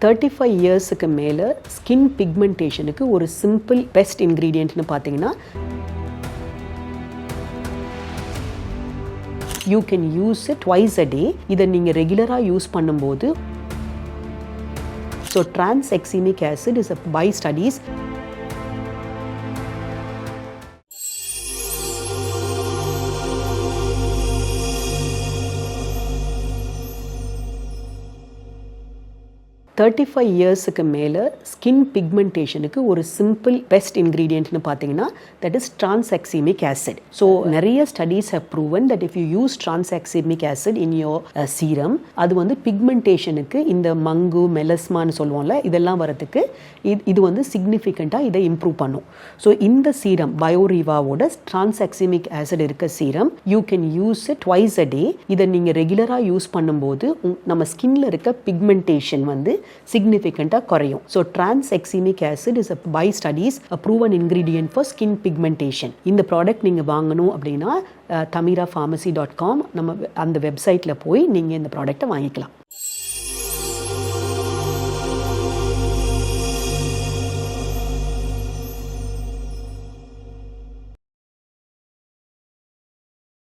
35 இயர்ஸுக்கு மேலே ஸ்கின் பிக்மெண்டேஷனுக்கு ஒரு சிம்பிள் பெஸ்ட் இன்க்ரீடியன்ட்னு பார்த்தீங்கன்னா you can use it twice a day. இதை நீங்கள் ரெகுலராக யூஸ் பண்ணும்போது so tranexamic acid is by studies இயர்ஸுக்கு மேலே ஸ்கின் பிக்மெண்டேஷனுக்கு ஒரு சிம்பிள் பெஸ்ட் இன்க்ரீடியன்ட்னு பார்த்தீங்கன்னா that is tranexamic acid. So நிறைய studies have proven that if you use tranexamic acid in your serum அது வந்து பிக்மெண்டேஷனுக்கு இந்த மங்கு மெலஸ்மான்னு சொல்லுவோம்ல இதெல்லாம் வரதுக்கு இது வந்து சிக்னிஃபிகண்ட்டாக இதை இம்ப்ரூவ் பண்ணும். ஸோ இந்த சீரம் பயோரிவாவோட டிரான்ஸ்எக்ஸிமிக் ஆசிட் இருக்க serum you can use it twice a day. இதை நீங்கள் ரெகுலராக யூஸ் பண்ணும்போது நம்ம ஸ்கின்ல இருக்க பிக்மெண்டேஷன் வந்து significantly குறையும். So tranexamic acid is by studies a proven ingredient for skin pigmentation. இந்த ப்ராடக்ட் நீங்கள் வாங்கணும் அப்படின்னா tamirapharmacy.com நம்ம அந்த வெப்சைட்டில் போய் நீங்கள் இந்த ப்ராடக்ட்டை வாங்கிக்கலாம்.